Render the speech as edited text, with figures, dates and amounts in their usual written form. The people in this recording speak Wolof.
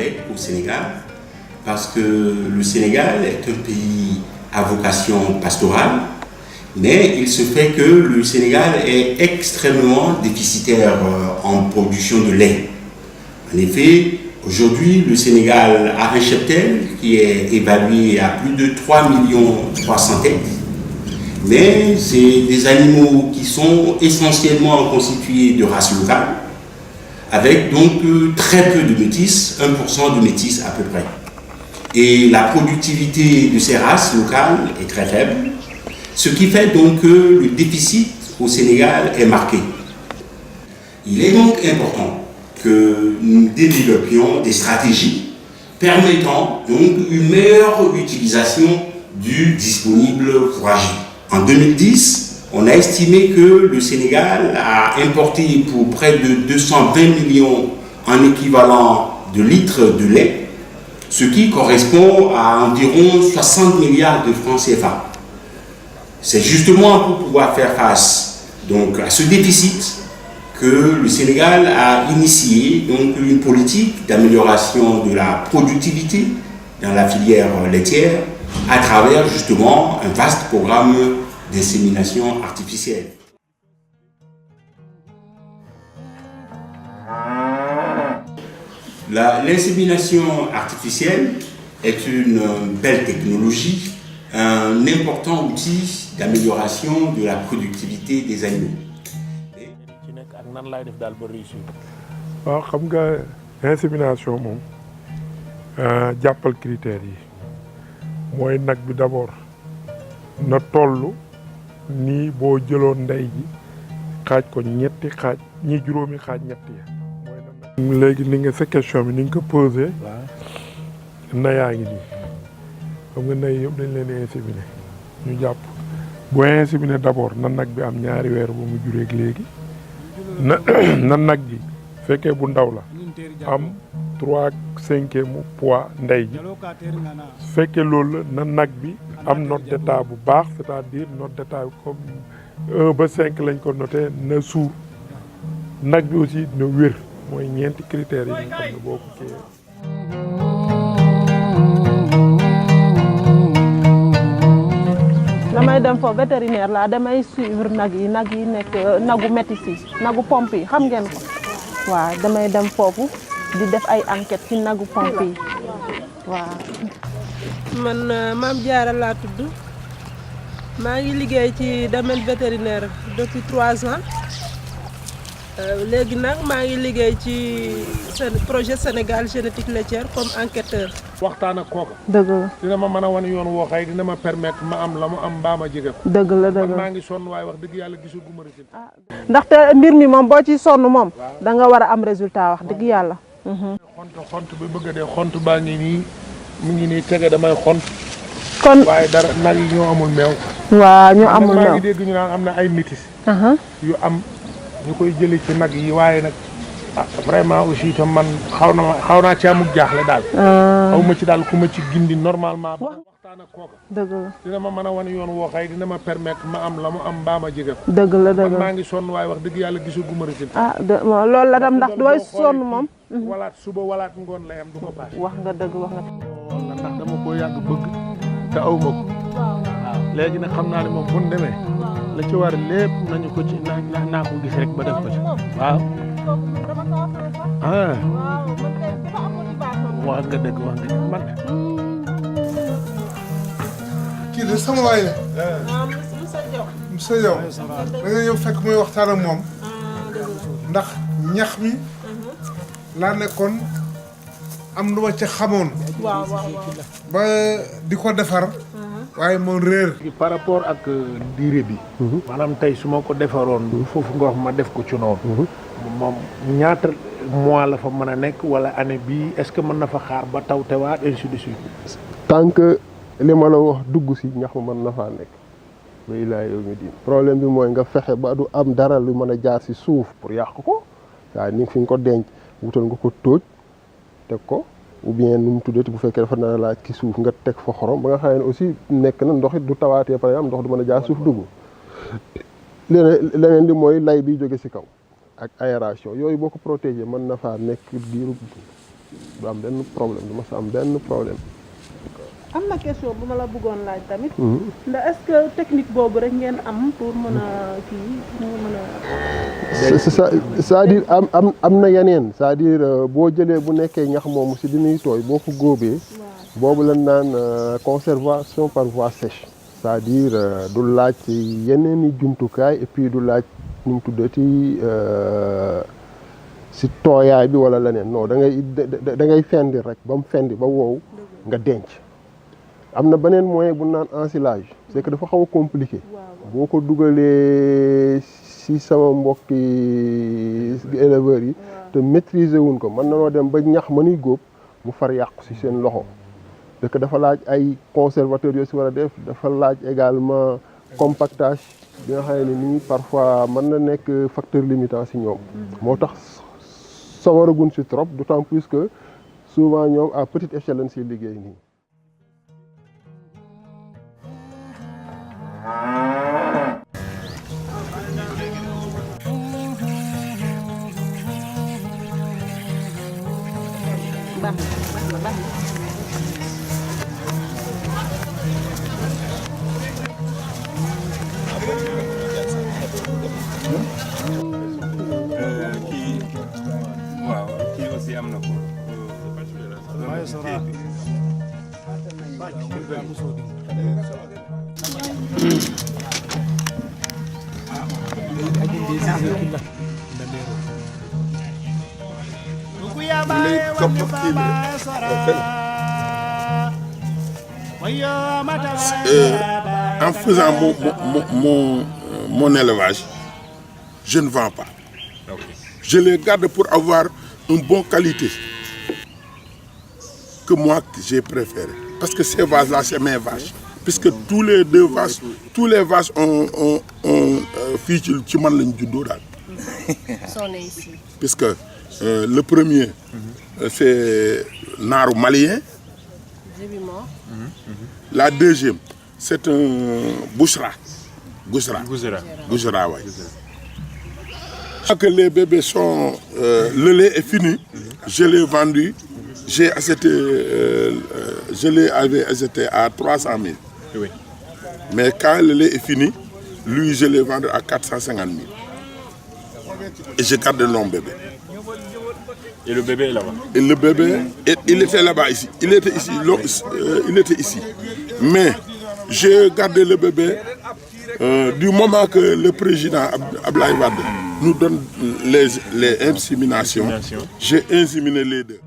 lait au Sénégal, parce que le Sénégal est un pays à vocation pastorale, mais il se fait que le Sénégal est extrêmement déficitaire en production de lait. En effet, aujourd'hui, le Sénégal a un cheptel qui est évalué à plus de 3 300 000 têtes, mais c'est des animaux qui sont essentiellement constitués de races locales, avec donc très peu de métis, 1% de métis à peu près. Et la productivité de ces races locales est très faible, ce qui fait donc que le déficit au Sénégal est marqué. Il est donc important que nous développions des stratégies permettant donc une meilleure utilisation du disponible fourragé. En 2010, on a estimé que le Sénégal a importé pour près de 220 millions en équivalent de litres de lait, ce qui correspond à environ 60 milliards de francs CFA. C'est justement pour pouvoir faire face donc, à ce déficit que le Sénégal a initié donc, une politique d'amélioration de la productivité dans la filière laitière à travers justement un vaste programme d'insémination artificielle. L'insémination artificielle est une belle technologie, un important outil d'amélioration de la productivité des animaux. waaw xam nga insémination moom jàppal critères yi mooy nag bi d'abord na toll nii boo jëloon ndey ji xaaj ko ñetti xaaj ñi juróomi xaaj ñetti ya mooy léegi ni nga sa question bi ni nga ko posé nayaa ngi nii xam nga nay yëpp dañ leen di inséminer ñu jàpp boo inséminer d'abord na nag bi am ñaari weer ba mu jureeg léegi na nag gi fekkee bu ndaw la am 3/5 poids ndey ji fekkee loolu la na nag bi am note d'état bu baax c'est-à-dire note d'état comme 1 ba 5 lañ ko noté na suur nag bi aussi na wér mooy ñeenti critères yi nga xam ne boo ko kiiyee. damay dem foofu vétérinaire la damay suivre nag yi nekk nagu métis yi nagu pompe yi xam ngeen ko waaw damay dem foofu di def ay enquête ci nagu pompe yi waaw. man Mame Diarra laa tudd maa ngi liggéey ci domaine vétérinaire depuis 3 ans léegi nag maa ngi liggéey ci projet Sénégal génétique laitière comme enquêteur. waxtaan ak kooka. dëgg la dina ma mën a wan yoon woo xëy dina ma permettre ma am la mu am mbaa ma jege ko. dëgg la dëgg la maa ngi sonn waaye wax dëgg yàlla gisul gu ma résultat. ndaxte mbir mi moom boo ciy sonn moom da nga war a am résultat wax dëgg yàlla. xont bi bëgg a dee xont baa ngi nii mu ngi nii tege damay xont. kon waaye dara nag yi ñoo amul meew. waaw ñoo amul meew maa ngi dégg ñu naan am na ay métis. yu am ñu koy jëlee ci nag yi waaye nag vraiment aussi itam man xaw naa ci amuk jaaxle daal. xaw ma ci daal ku ma ci gindi normalement. waxtaan ak kooka. dëgg la dina ma mën a wan yoon woo xëy dina ma permettre ma am la mu am mbaa ma jege ko. dëgg la dëgg la maa ngi sonn waaye wax dëgg yàlla gisul gu ma résultat. loolu la tam ndax dooy sonn moom. walaat suba walaat ngoon lay am du ko baax. wax nga dëgg wax nga. ndax dama ko yàgg bëgg te aw ma ko. léegi nag xam naa ne moom bu ñu demee la ci war lépp nañu ko ci naa ko gis rek ba def ko ci waaw. wax nga dëgg wax nga dëgg man. kii de sama waay la. Moussa Diaw da nga ñëw fekk muy waxtaan ak moom ndax ñax mi laa nekkoon am lu ma ca xamoon. ba di ko defar. waaye moom réer. par rapport ak durée bi. maanaam tey su ma ko defaroon. foofu nga wax ma def ko ci noonu. moom ñaata mois la fa mën a nekk wala année bii est-ce que mën na fa xaar ba taw tewaat ainsi de suite. tant que li ma la wax dugg si ñax ma mën na faa nekk ba ilaa yow mi diin problème bi mooy nga fexe ba du am dara lu mën a jaar si suuf pour yàq ko waaye ni fi nga ko denc wutal nga ko tóoj teg ko ou bien nu mu tuddati bu fekkee dafa na laaj ci suuf nga teg fa xorom ba nga xam ne aussi nekk na ndox it du tawaatee par exemple ndox du mën a jaar suuf dugg leneen li mooy lay bi jóge si kaw ak aération yooyu boo ko protégé mën na faa nekk diiru du am benn problème du ma sa am benn problème. am na question bu ma la bëggoon laaj tamit. ndax est-ce que technique boobu rek ngeen am pour mën a kii pour mën a. c'est-à-dire am na yeneen c'est-à-dire boo jëlee bu nekkee ñax moomu si dinañ tooy boo ko góobee. boobu lañ naan conservation par voie sèche. c'est-à-dire du laaj yeneen i jumtukaay et puis du laaj nu mu tuddati si tooyaay bi wala leneen non da ngay fendi rek ba mu fendi ba wow nga denc. am na beneen moyen bu naan ensilage c'est que dafa xaw a compliqué boo ko dugalee si sama mbokki éleveurs yi te maîtriser wuñ ko mën nanoo dem ba ñax mënuy góob mu far yàqu si seen loxo parce que dafa laaj ay conservateurs yoo si war a def dafa laaj également compactage bi nga xam ne nii parfois mën na nekk facteur limitant si ñoom moo tax sawaragun si trop d'autant plus que souvent ñoom à petite échelle lañ siy liggéey nii. kii aussi am na ko. En faisant mon élevage, je ne vends pas. Je les garde pour avoir une bonne qualité que moi j'ai préféré. Parce que ces vaches-là, c'est mes vaches. Puisque tous les vaches ont fii ci man lañ juddoo daal. sont nés ici. Puisque le premier, c'est naaru malien. La deuxième, c'est un Bouchra. Gouchra, oui. Quand les bébés sont... le lait est fini, je l'ai vendu. J'ai acheté... je l'avais acheté à 300 000. Oui. Mais quand le lait est fini, lui, je l'ai vendu à 450 000. Et je garde mon bébé. Et le bébé est là-bas? Et le bébé, il était là-bas ici. Il était ici. Il était ici. Mais j'ai gardé le bébé du moment que le président Abdoulaye Wade nous donne les inséminations. J'ai inséminé les deux.